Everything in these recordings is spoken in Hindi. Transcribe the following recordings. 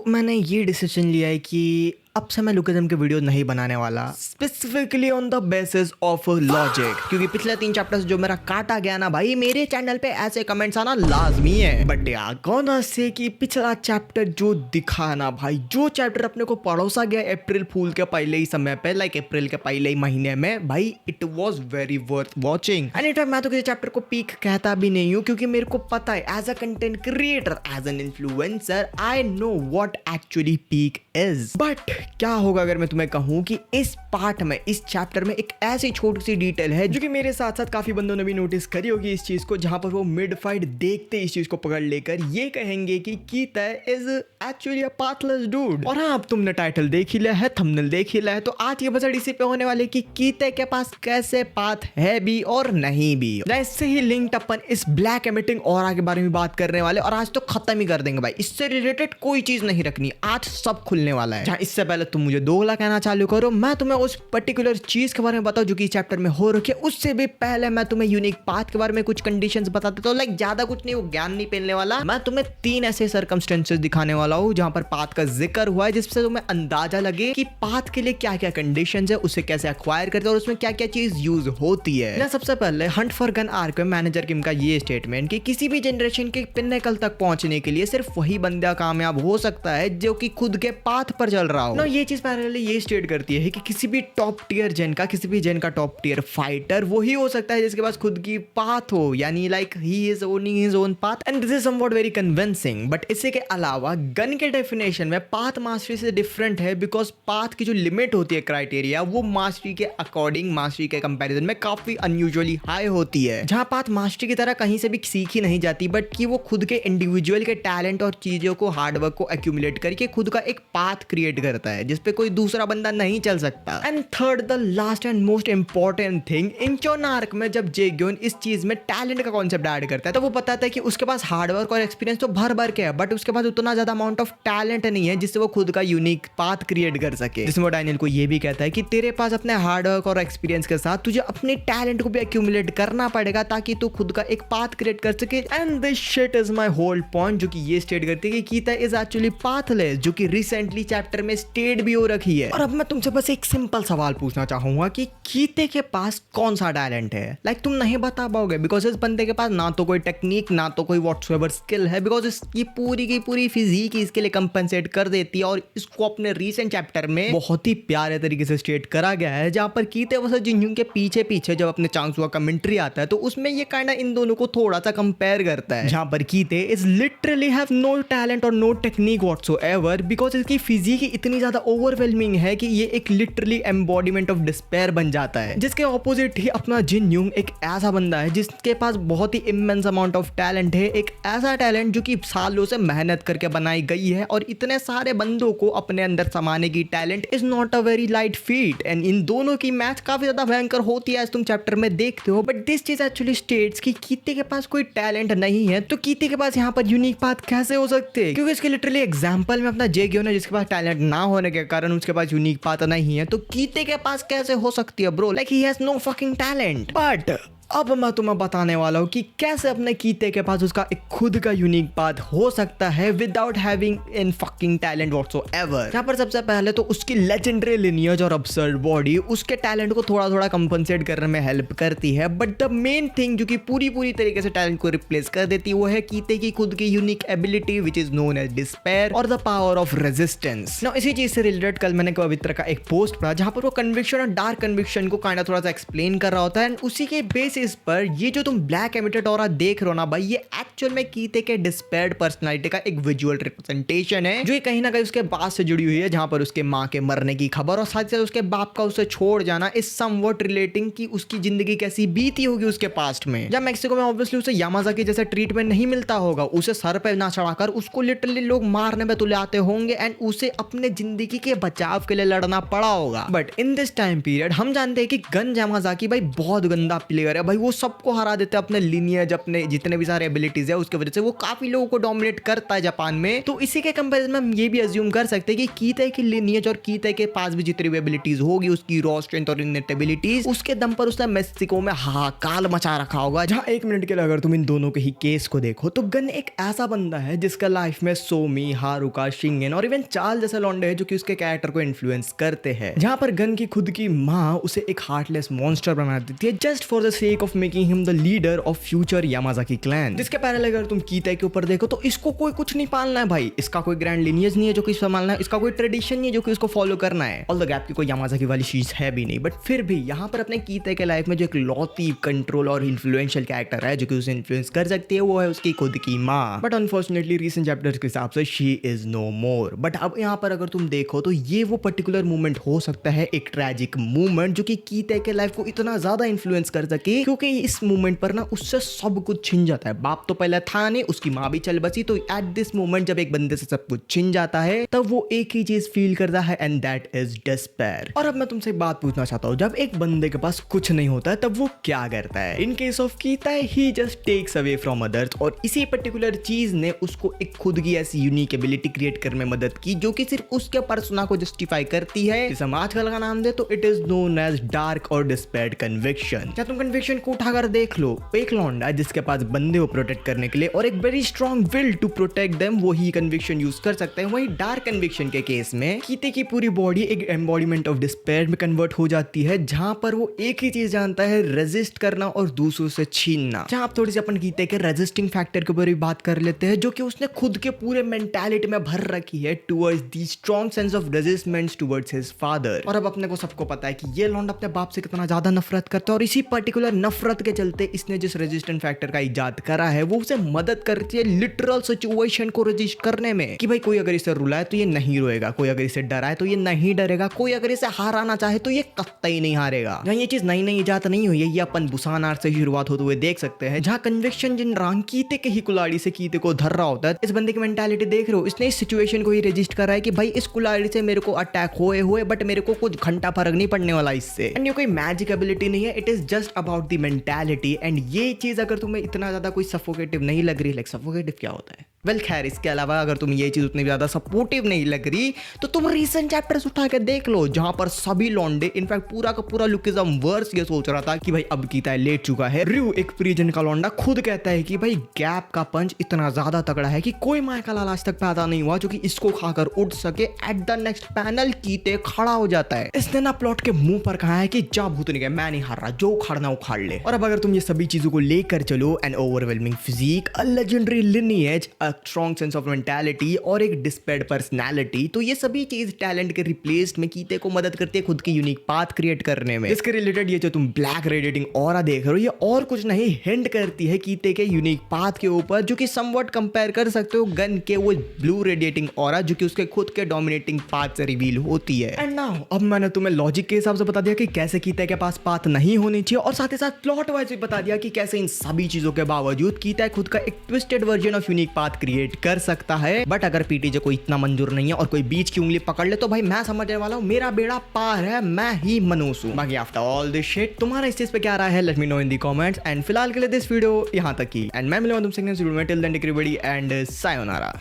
मैंने ये डिसीजन लिया है कि अब से मैं लुकिज्म के वीडियो नहीं बनाने वाला, specifically on the basis of logic. क्योंकि पिछले 3 चैप्टर्स जो मेरा काटा गया ना भाई, मेरे चैनल पे ऐसे कमेंट्स आना लाजमी है। बट यार कौन से कि पिछला चैप्टर जो दिखा ना भाई, जो चैप्टर अपने को पड़ोसा गया अप्रैल फूल के पहले ही समय पे, लाइक अप्रैल के पहले ही महीने में, भाई it was very worth watching. And it मैं तो किसी चैप्टर को पीक कहता भी नहीं हूँ, क्योंकि मेरे को पता है as a content creator, as an influencer, I know what actually peak is. But क्या होगा अगर मैं तुम्हें कहूं कि इस पार्ट में, इस चैप्टर में एक ऐसी छोटी सी डिटेल है जो कि मेरे साथ साथ काफी बंदों ने भी नोटिस करी होगी इस चीज को, जहां पर वो मिड फाइट देखते इस चीज को पकड़ लेकर ये कहेंगे कि कीता is actually a pathless dude. और हाँ, अब तुमने टाइटल देख ही लिया है, थंबनेल देख ही लिया है, तो आज ये बजट इसी पे होने वाले कि कीते के पास कैसे पाथ है भी और नहीं भी। इससे ही लिंक्ड अपन इस ब्लैक एमिटिंग ऑरा के बारे में बात करने वाले, और आज तो खत्म ही कर देंगे भाई, इससे रिलेटेड कोई चीज नहीं रखनी, आज सब खुलने वाला है। इससे पहले तुम मुझे 2 अगला कहना चालू करो, मैं तुम्हें उस पर्टिकुलर चीज के बारे में बताऊं जो कि चैप्टर में हो रखी है। उससे भी पहले मैं तुम्हें यूनिक पाथ के बारे में कुछ कंडीशंस बता देता हूं। लाइक ज्यादा कुछ नहीं, वो ज्ञान नहीं पहनने वाला, मैं तुम्हें 3 ऐसे सर्कमस्टेंसेस दिखाने वाला हूं जहां पर पाथ का जिक्र हुआ है, जिससे तुम्हें अंदाजा लगे कि पाथ के लिए क्या क्या कंडीशंस है, उसे कैसे एक्वायर करते हैं और उसमें क्या क्या चीज यूज होती है। सबसे पहले हंट फॉर गन आर्क में मैनेजर किम का ये स्टेटमेंट कि किसी भी जनरेशन के पिन्नेकल तक पहुंचने के लिए सिर्फ वही बंदा कामयाब हो सकता है जो कि खुद के पाथ पर चल रहा हो। ये चीज पैरेलली ये स्टेट करती है कि किसी भी टॉप टियर जेन का, किसी भी जेन का टॉप टियर फाइटर वही हो सकता है जिसके पास खुद की पाथ हो, यानी like he is owning his own path. And this is somewhat very convincing. But इससे के अलावा गन के डेफिनेशन में पाथ मास्टरी से डिफरेंट है, बिकॉज पाथ की जो लिमिट होती है, क्राइटेरिया, वो मास्टरी के अकॉर्डिंग, मास्टरी के कंपैरिजन में काफी अनयूजुअली हाई होती है। जहां पाथ मास्टरी की तरह कहीं से भी सीखी नहीं जाती, बट कि वो खुद के इंडिविजुअल के टैलेंट और चीजों को, हार्डवर्क को एक्यूमुलेट करके खुद का एक पाथ क्रिएट करता है जिसपे कोई दूसरा बंदा नहीं चल सकता। And third, the last and most important thing, इंचोन आर्क में जब जेग्योन इस चीज में टैलेंट का कॉन्सेप्ट ऐड करता है, तो वो बताता है कि उसके पास हार्डवर्क और एक्सपीरियंस तो भर भर के है, बट उसके पास उतना ज्यादा अमाउंट ऑफ टैलेंट नहीं है जिससे वो खुद का यूनिक पाथ क्रिएट कर सके। जिसमें वो डैनियल को ये भी कहता है कि तेरे पास अपने हार्डवर्क और एक्सपीरियंस के साथ तुझे अपने टैलेंट को भी एक्यूमुलेट करना पड़ेगा ताकि तू खुद का एक पाथ क्रिएट कर सके। And this shit is my whole point, जो कि ये स्टेट करती है कि कीता इज एक्चुअली पाथलेस, जो कि रिसेंटली चैप्टर में स्टेट भी हो रखी है। और अब मैं तुमसे बस एक सिंपल सवाल पूछना चाहूंगा कि कीते के पास कौन सा टैलेंट है। लाइक तुम नहीं बता पाओगे, बिकॉज इस बंदे के पास ना तो कोई टेक्निक, ना तो कोई व्हाटसोएवर स्किल है, बिकॉज इसकी पूरी की पूरी फिजिक इसके लिए कंपनसेट कर देती है। और इसको अपने रीसेंट चैप्टर में बहुत ही प्यारे तरीके से स्टेट करा गया है, जहां पर कीते वर्सेस जिनयूंग के पीछे पीछे जब अपने चांसुआ कमेंट्री आता है, तो उसमें ये काइंडा इन दोनों को थोड़ा सा कंपेयर करता है, जहां पर कीते is literally have no talent और नो टेक्निक व्हाटसोएवर, बिकॉज इसकी फिजिक इतनी ज्यादा ओवरवेलमिंग है कि ये एक लिटरली एम्बॉडीमेंट ऑफ डिस्पेयर बन जाता है। जिसके ऑपोजिट ही अपना जिनयूंग एक ऐसा बंदा है जिसके पास बहुत ही इमेंस अमाउंट ऑफ टैलेंट है, एक ऐसा टैलेंट जो कि सालों से मेहनत करके बनाई गई है, और इतने सारे बंदों को अपने अंदर समाने की talent is not a very light feet. And in दोनों की मैच काफी ज्यादा भयंकर होती है, तुम चैप्टर में देखते हो। बट दिस चीज एक्चुअली स्टेट्स कि कीते के पास कोई टैलेंट नहीं है, तो कीते के पास यहाँ पर यूनिक पाथ कैसे हो सकते हैं? क्योंकि इसके लिटरली एग्जांपल में अपना जेग्योन है जिसके पास टैलेंट ना होने के कारण उसके पास यूनिक पाथ नहीं है, तो कीते के पास कैसे हो सकती है bro? Like he has no fucking talent. But अब मैं तुम्हें बताने वाला हूं कि कैसे अपने कीते के पास उसका एक खुद का यूनिक पाथ हो सकता है without having in fucking talent whatsoever. यहाँ पर सबसे पहले तो उसकी लेजेंडरी लिनियज और अब्सर्ड बॉडी उसके टैलेंट को थोड़ा थोड़ा कंपनसेट करने में हेल्प करती है, बट द मेन थिंग जो कि पूरी तरीके से टैलेंट को रिप्लेस कर देती है, वो है कीते की खुद की unique ability which is known as despair और the power of resistance. Now इसी चीज से रिलेटेड कल मैंने पवित्र का एक पोस्ट पढ़ा जहां पर वो कन्विक्शन और डार्क कन्विक्शन को काइंडा थोड़ा सा एक्सप्लेन कर रहा होता है, एंड उसी के बेस इस पर ये जो तुम ब्लैक एमिटेड ऑरा देख रहे हो ना भाई, ये एक्चुअल में कीते के डिस्पेयर्ड पर्सनालिटी का एक विजुअल रिप्रेजेंटेशन है, जो कहीं ना कहीं उसके बाद से जुड़ी हुई है, जहां पर उसके माँ के मरने की खबर और साथ ही साथ उसके बाप का उसे छोड़ जाना इज समवॉट रिलेटिंग कि उसकी जिंदगी कैसी बीती होगी उसके पास्ट में। जब मैक्सिको में ऑब्वियसली उसे यामाजाकी जैसा ट्रीटमेंट नहीं मिलता होगा, उसे सर पे ना चढ़ाकर उसको लिटरली लोग मारने में तुले आते होंगे, एंड उसे अपने जिंदगी के बचाव के लिए लड़ना पड़ा होगा। But in this time period हम जानते हैं कि गन यामाजाकी भाई बहुत गंदा प्लेयर है भाई वो सबको हरा देता है अपने लिनियज, अपने जितने भी सारे एबिलिटीज है उसके वजह से वो काफी लोगों को डोमिनेट करता है जापान में। तो इसी के कंपैरिजन में हम ये भी अज्यूम कर सकते हैं कि कीते की लिनियज और कीते के पास भी जितनी भी एबिलिटीज होगी, उसकी रॉ स्ट्रेंथ और इनेट एबिलिटीज, उसके दम पर उसने मेक्सिको में हाहाकार मचा रखा होगा। जहां 1 मिनट के लिए अगर तुम इन दोनों के ही केस को देखो तो गन एक ऐसा बंदा है जिसका लाइफ में सोमी, हारुका, शिंगेन और इवन चाल जैसे लौंडे हैं जो कि उसके कैरेक्टर को इन्फ्लुएंस करते हैं। जहां पर गन की खुद की माँ उसे एक हार्टलेस मॉन्स्टर बना देती है just for the sake of making him the leader of future Yamazaki clan. जिसके पैरेलल अगर तुम कीते के ऊपर देखो तो इसको कोई कुछ नहीं पालना है भाई, इसका कोई ग्रैंड लिनियज नहीं है जो कि संभालना है, इसका कोई ट्रेडिशन नहीं है जो कि उसको फॉलो करना है। ऑल द गैप की कोई यामाजाकी वाली चीज है भी नहीं, बट फिर भी यहाँ पर अपने कीते के लाइफ में जो एक लौती कंट्रोल और इन्फ्लुएंशियल कैरेक्टर है जो कि उसे इन्फ्लुएंस कर सकती है, वो है उसकी खुद की माँ। बट अनफॉर्चुनेटली रिसेंट चैप्टर्स के हिसाब से she is no more. But अब यहाँ पर अगर तुम देखो तो ये वो पर्टिकुलर मूवमेंट हो सकता है, एक ट्रैजिक मूवमेंट जो कि कीते के लाइफ को इतना ज्यादा इन्फ्लुएंस कर सके, क्योंकि इस मूवमेंट पर ना उससे सब कुछ छिन जाता है। बाप तो पहले था नहीं, उसकी माँ भी चल बसी, तो एट दिस मोमेंट जब एक बंदे से सब कुछ छिन जाता है तब वो एक ही चीज फील करता है एंड दैट इज डिस्पेयर। और अब मैं तुमसे एक बात पूछना चाहता हूँ, जब एक बंदे के पास कुछ नहीं होता है तब वो क्या करता है? इन केस ऑफ कीता he just takes away from others, और इसी पर्टिकुलर चीज ने उसको एक खुद की ऐसी यूनिक एबिलिटी क्रिएट करने में मदद की जो कि सिर्फ उसके पर्सोना को जस्टिफाई करती है। इसे हम आजकल का नाम दे तो it is known as dark और डिस्पेयर्ड कन्विक्शन। क्या तुम कन्विक्शन को उठाकर देख लो, एक लौंडा जिसके पास बंदे को प्रोटेक्ट करने के लिए और एक very strong will to protect them, वो ही कन्विक्शन यूज कर सकते हैं। वही डार्क कन्विक्शन के केस में कीते की पूरी बॉडी एक एम्बॉडीमेंट ऑफ डिस्पेयर में कन्वर्ट हो जाती है, जहां पर वो एक ही चीज जानता है, रेजिस्ट करना और दूसरों से छीनना। जहां आप थोड़ी सी अपन कीते के रेजिस्टिंग फैक्टर के ऊपर भी बात कर लेते हैं, जो कि उसने खुद के पूरे मेंटालिटी में भर रखी है towards the strong sense of resistance towards his father. और अब अपने को सबको पता है कि ये लौंडा अपने बाप से कितना ज्यादा नफरत करता है, और इसी पर्टिकुलर नफरत के चलते इसने जिस रेजिस्टेंट फैक्टर का इजाद करा है वो उसे मदद करती है लिटरल सिचुएशन को रजिस्ट करने में, कि भाई कोई अगर इसे रुलाए तो ये नहीं रोएगा, कोई अगर इसे डराए तो ये नहीं डरेगा, कोई अगर इसे हाराना चाहे तो ये कतई नहीं हारेगा। जहाँ ये चीज नई नई इजाद नहीं हुई है, ये अपन बुसान आर्ट से शुरुआत होते हुए देख सकते हैं, जहाँ कन्विक्शन जिन रांग कीते के ही कुलाड़ी से कीते को धर रहा होता है। इस बंदे की मेंटालिटी देख रहे हो, इसने इस सिचुएशन को ही रजिस्ट करा है कि भाई इस कुलाड़ी से मेरे को अटैक हुए बट मेरे को कुछ घंटा फर्क नहीं पड़ने वाला इससे। एंड ये कोई मैजिक एबिलिटी नहीं है, it is just about the mentality. And ये चीज अगर तुम्हें इतना ज्यादा कोई सफोकेटिव नहीं लग रही, लाइक सफोकेटिव क्या होता है, वेल खैर, इसके अलावा अगर तुम ये चीज उतनी ज्यादा सपोर्टिव नहीं लग रही तो तुम रीसेंट चैप्टर्स उठा के देख लो, जहां पर सभी लौंडे, इनफैक्ट पूरा का पूरा लुकिज्म वर्स ये सोच रहा था कि भाई अब कीता लेट चुका है। रु एक प्रिजन का लौंडा खुद कहता है कि भाई गैप का पंच इतना ज्यादा तगड़ा है कि कोई माय का लाल आज तक पैदा नहीं हुआ जो कि इसको खाकर उठ सके। एट द नेक्स्ट पैनल कीते खड़ा हो जाता है। इसने ना प्लॉट के मुंह पर कहा है कि जा भूत नहीं गया, मैं नहीं हार रहा, जो उखाड़ना उखाड़ ले। और अब अगर तुम ये सभी चीजों को लेकर चलो, an overwhelming physique, a legendary lineage, a strong sense of mentality और एक डिस्पेयर्ड पर्सनालिटी, तो ये सभी चीज टैलेंट के रिप्लेस्ड में कीते को मदद करती है खुद की यूनिक पाथ क्रिएट करने में। इसके रिलेटेड ये जो तुम ब्लैक रेडिएटिंग ऑरा देख रहे हो, ये और कुछ नहीं हिंट करती है कीते के यूनिक पाथ के ऊपर, जो कि समवट कंपेयर कर सकते हो गन के वो ब्लू रेडिएटिंग ऑरा जो कि उसके खुद के डोमिनेटिंग पाथ से रिवील होती है। एंड नाउ अब मैंने तुम्हें लॉजिक के हिसाब से बता दिया कि कैसे कीते के पास पाथ नहीं होनी चाहिए, और साथ ही साथ प्लॉट वाइज भी बता दिया कि कैसे इन सभी चीजों के बावजूद कीता खुद का एक twisted version of unique path create कर सकता है। बट अगर पीटीजे को इतना मंजूर नहीं है और कोई बीच की उंगली पकड़ ले तो भाई मैं समझने वाला हूँ, मेरा बेड़ा पार है, मैं ही मनूस हूँ। बाकी आफ्टर ऑल दिस शिट तुम्हारा इस चीज पे क्या राय है, let me know in the comments. And फिलहाल के लिए दिस वीडियो यहाँ तक ही, एंड मैं मिलूंगा तुमसे नेक्स्ट वीडियो में। Till then take care everybody and sayonara.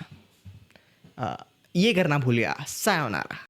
ये करना भूलिया, सायोनारा।